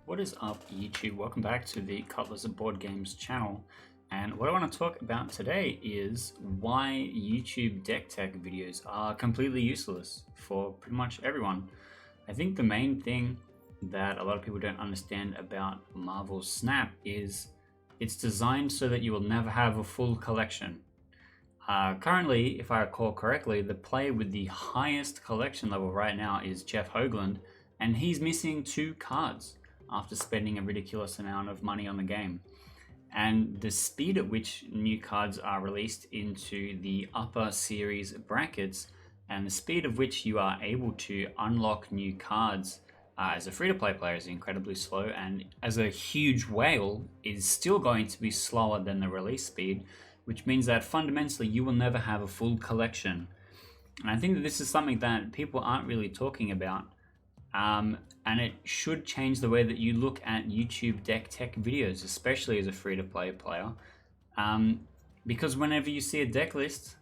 What is up, YouTube? Welcome back to the Cutlass of Board Games channel. And what I want to talk about today is why YouTube deck tech videos are completely useless for pretty much everyone. I think the main thing that a lot of people don't understand about Marvel's Snap is it's designed so that you will never have a full collection. Currently, if I recall correctly, the player with the highest collection level right now is Jeff Hoagland, and he's missing 2 cards after spending a ridiculous amount of money on the game. And the speed at which new cards are released into the upper series brackets and the speed of which you are able to unlock new cards as a free-to-play player is incredibly slow, and as a huge whale is still going to be slower than the release speed, which means that fundamentally you will never have a full collection. And I think that this is something that people aren't really talking about. And it should change the way that you look at YouTube deck tech videos, especially as a free-to-play player. Because whenever you see a deck list,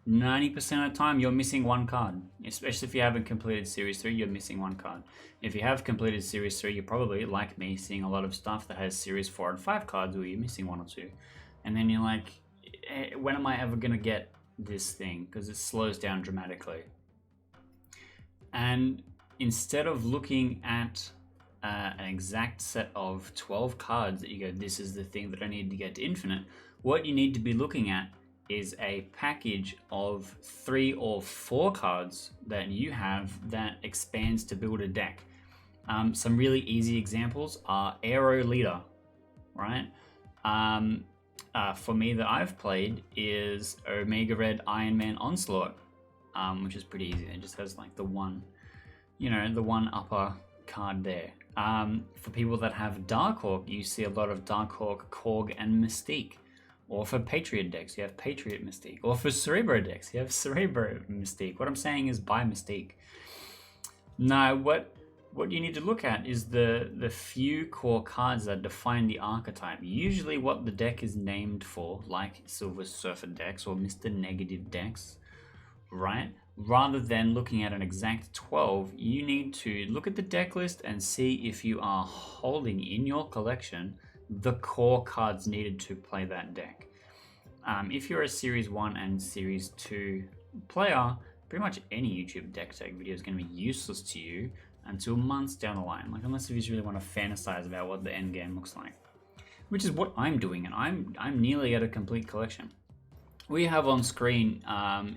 90% of the time you're missing 1 card. Especially if you haven't completed Series 3, you're missing 1 card. If you have completed Series 3, you're probably, like me, seeing a lot of stuff that has Series 4 and 5 cards where you're missing 1 or 2. And then you're like, when am I ever going to get this thing? Because it slows down dramatically. And instead of looking at an exact set of 12 cards that you go, this is the thing that I need to get to infinite, what you need to be looking at is a package of 3 or 4 cards that you have that expands to build a deck. Some really easy examples are Aero Leader, right? For me that I've played is Omega Red Iron Man Onslaught, which is pretty easy. It just has like the one upper card there. For people that have Darkhawk, you see a lot of Darkhawk, Korg, and Mystique. Or for Patriot decks, you have Patriot Mystique. Or for Cerebro decks, you have Cerebro Mystique. What I'm saying is buy Mystique. Now, what you need to look at is the few core cards that define the archetype. Usually what the deck is named for, like Silver Surfer decks or Mr. Negative decks, right? Rather than looking at an exact 12, you need to look at the deck list and see if you are holding in your collection the core cards needed to play that deck. If you're a Series 1 and Series 2 player, pretty much any YouTube deck tech video is going to be useless to you until months down the line, like unless if you really want to fantasize about what the end game looks like, which is what I'm doing, and I'm nearly at a complete collection. What you have on screen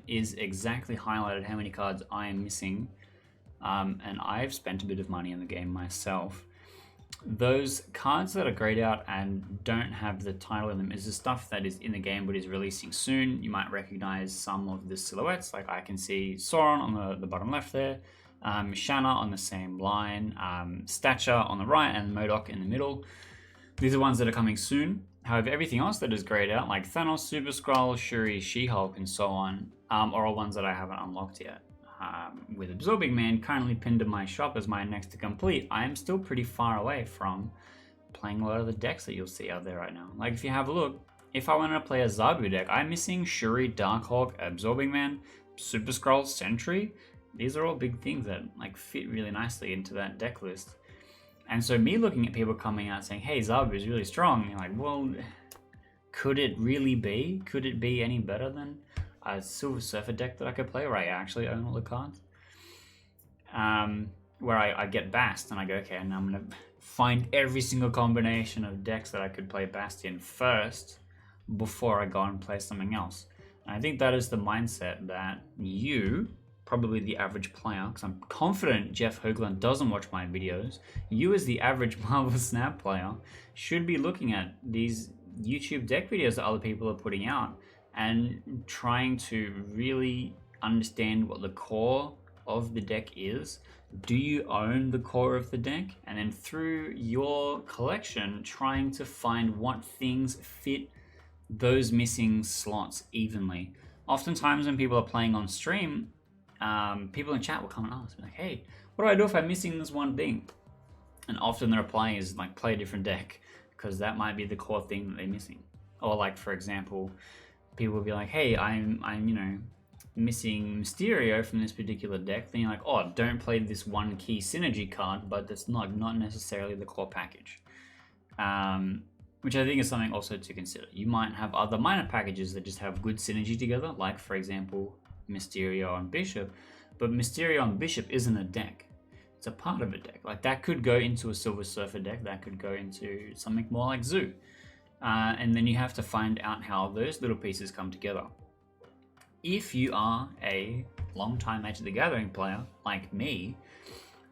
is exactly highlighted how many cards I am missing, and I've spent a bit of money in the game myself. Those cards that are grayed out and don't have the title in them is the stuff that is in the game but is releasing soon. You might recognize some of the silhouettes, like I can see Sauron on the bottom left there, Shanna on the same line, Stature on the right, and MODOK in the middle. These are ones that are coming soon. However, everything else that is grayed out, like Thanos, Super Skrull, Shuri, She-Hulk, and so on, are all ones that I haven't unlocked yet. With Absorbing Man currently pinned in my shop as my next to complete, I am still pretty far away from playing a lot of the decks that you'll see out there right now. Like if you have a look, if I wanted to play a Zabu deck, I'm missing Shuri, Darkhawk, Absorbing Man, Super Skrull, Sentry. These are all big things that like fit really nicely into that deck list. And so me looking at people coming out saying, hey, Zabu is really strong, you're like, well, could it really be? Could it be any better than a Silver Surfer deck that I could play where I actually own all the cards? Where I get Bast and I go, okay, and I'm going to find every single combination of decks that I could play Bast in first before I go and play something else. And I think that is the mindset that you, probably the average player, because I'm confident Jeff Hoagland doesn't watch my videos, you as the average Marvel Snap player should be looking at these YouTube deck videos that other people are putting out and trying to really understand what the core of the deck is. Do you own the core of the deck? And then through your collection, trying to find what things fit those missing slots evenly. Oftentimes when people are playing on stream, people in chat will come and ask me like, hey, what do I do if I'm missing this one thing? And often the reply is like, play a different deck, because that might be the core thing that they're missing. Or like, for example, people will be like, hey, I'm missing Mysterio from this particular deck, then you're like, oh, don't play this one key synergy card, but that's not necessarily the core package. Which I think is something also to consider. You might have other minor packages that just have good synergy together, like, for example, Mysterio and Bishop, but Mysterio and Bishop isn't a deck. It's a part of a deck. Like, that could go into a Silver Surfer deck, that could go into something more like Zoo. And then you have to find out how those little pieces come together. If you are a long-time Magic the Gathering player, like me,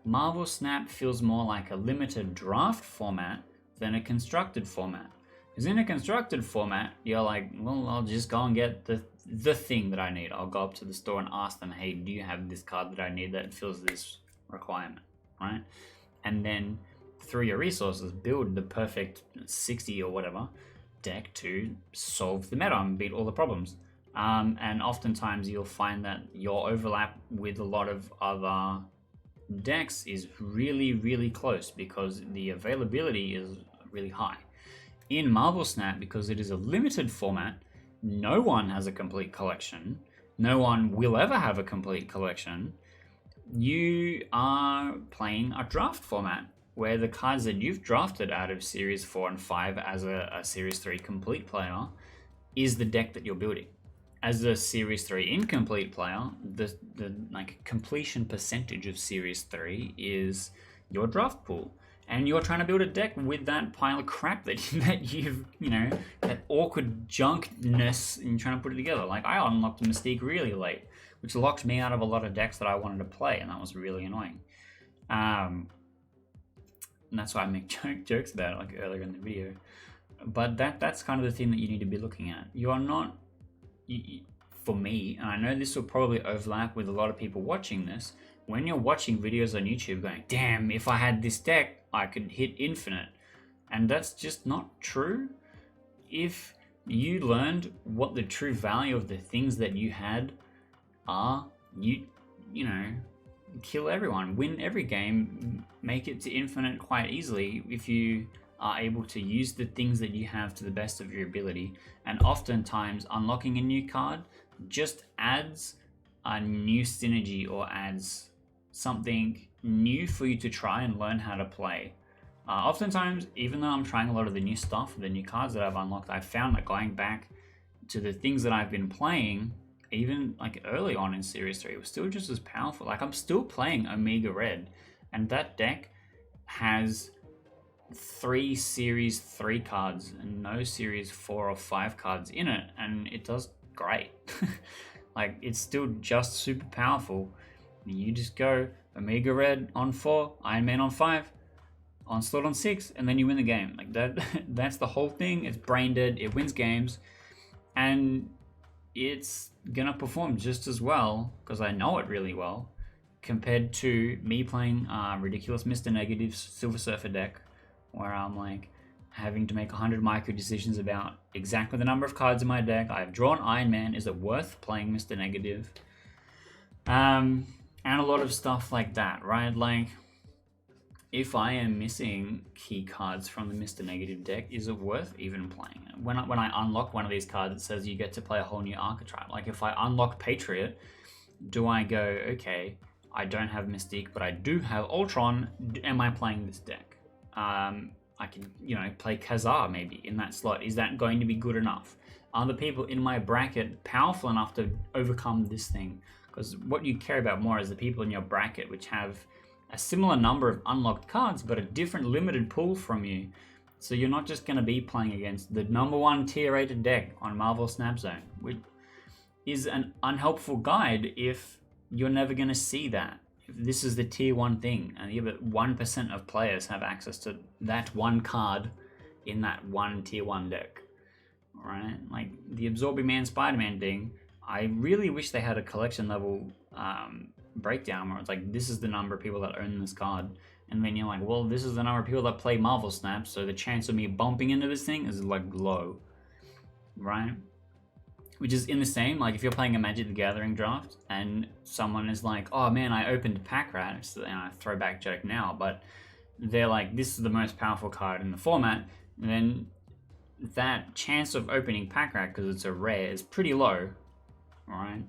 Marvel Snap feels more like a limited draft format than a constructed format. Because in a constructed format, you're like, well, I'll just go and get the thing that I need. I'll go up to the store and ask them, hey, do you have this card that I need that fills this requirement, right? And then through your resources, build the perfect 60 or whatever deck to solve the meta and beat all the problems. And oftentimes you'll find that your overlap with a lot of other decks is really, really close because the availability is really high. In Marvel Snap, because it is a limited format, no one has a complete collection. No one will ever have a complete collection. You are playing a draft format where the cards that you've drafted out of Series 4 and 5 as a Series 3 complete player is the deck that you're building. As a Series 3 incomplete player, the like completion percentage of Series 3 is your draft pool. And you're trying to build a deck with that pile of crap that you've, that awkward junkness, and you're trying to put it together. Like, I unlocked Mystique really late, which locked me out of a lot of decks that I wanted to play, and that was really annoying. And that's why I make jokes about it, like earlier in the video. But that's kind of the thing that you need to be looking at. You are not, for me, and I know this will probably overlap with a lot of people watching this, when you're watching videos on YouTube going, damn, if I had this deck, I could hit infinite. And that's just not true. If you learned what the true value of the things that you had are, you kill everyone, win every game, make it to infinite quite easily if you are able to use the things that you have to the best of your ability. And oftentimes unlocking a new card just adds a new synergy or adds something new for you to try and learn how to play. Oftentimes, even though I'm trying a lot of the new stuff, the new cards that I've unlocked, I've found that going back to the things that I've been playing, even like early on in Series 3, was still just as powerful. Like, I'm still playing Omega Red, and that deck has 3 Series 3 cards and no Series 4 or 5 cards in it, and it does great. Like, it's still just super powerful. You just go Omega Red on 4, Iron Man on 5, Onslaught on 6, and then you win the game. Like, that's the whole thing. It's brain dead, it wins games, and it's gonna perform just as well, because I know it really well, compared to me playing ridiculous Mr. Negative Silver Surfer deck, where I'm like having to make 100 micro decisions about exactly the number of cards in my deck. I've drawn Iron Man, is it worth playing Mr. Negative? And a lot of stuff like that, right? Like, if I am missing key cards from the Mr. Negative deck, is it worth even playing it? When I unlock one of these cards, it says you get to play a whole new archetype. Like, if I unlock Patriot, do I go, okay, I don't have Mystique, but I do have Ultron, am I playing this deck? I can, play Khazar maybe in that slot. Is that going to be good enough? Are the people in my bracket powerful enough to overcome this thing? Because what you care about more is the people in your bracket which have a similar number of unlocked cards, but a different limited pool from you. So you're not just going to be playing against the number 1 tier rated deck on Marvel Snap Zone, which is an unhelpful guide if you're never going to see that. If this is the tier 1 thing, and the 1% of players have access to that one card in that one tier 1 deck, right? Like the Absorbing Man Spider-Man thing, I really wish they had a collection level breakdown where it's like, this is the number of people that own this card, and then you're like, well, this is the number of people that play Marvel Snap, so the chance of me bumping into this thing is like low, right? Which is in the same, like if you're playing a Magic the Gathering draft and someone is like, oh man, I opened Pack Rat, it's a throwback joke now, but they're like, this is the most powerful card in the format, and then that chance of opening Pack Rat, because it's a rare, is pretty low, right?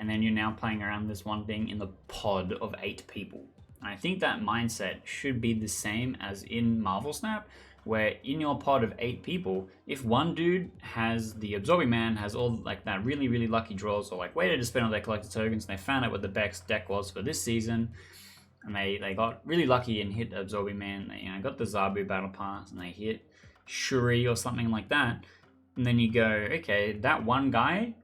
and then you're now playing around this one thing in the pod of 8 people. And I think that mindset should be the same as in Marvel Snap, where in your pod of 8 people, if one dude has the Absorbing Man, has all like that really lucky draws, or like waited to spend all their collector tokens, and they found out what the best deck was for this season, and they got really lucky and hit Absorbing Man, they got the Zabu Battle Pass, and they hit Shuri or something like that, and then you go, okay, that one guy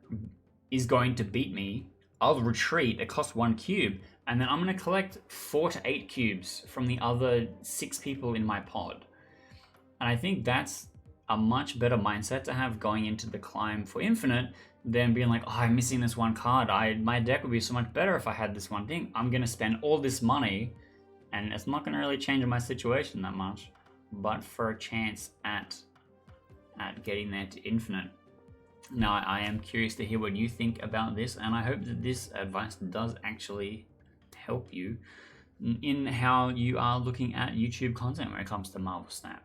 is going to beat me, I'll retreat, it costs 1 cube, and then I'm going to collect 4 to 8 cubes from the other 6 people in my pod. And I think that's a much better mindset to have going into the climb for Infinite than being like, oh, I'm missing this one card. My deck would be so much better if I had this one thing. I'm going to spend all this money, and it's not going to really change my situation that much, but for a chance at getting there to Infinite. Now, I am curious to hear what you think about this, and I hope that this advice does actually help you in how you are looking at YouTube content when it comes to Marvel Snap.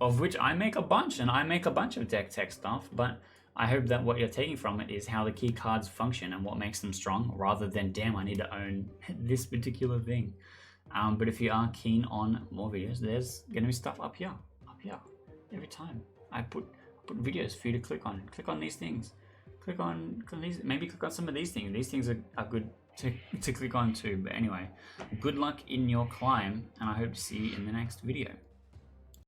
Of which I make a bunch, and I make a bunch of deck tech stuff, but I hope that what you're taking from it is how the key cards function and what makes them strong, rather than, damn, I need to own this particular thing. But if you are keen on more videos, there's going to be stuff up here, every time. I put videos for you to click on. Click on these things. Click on these, maybe click on some of these things. These things are good to click on too. But anyway, good luck in your climb, and I hope to see you in the next video.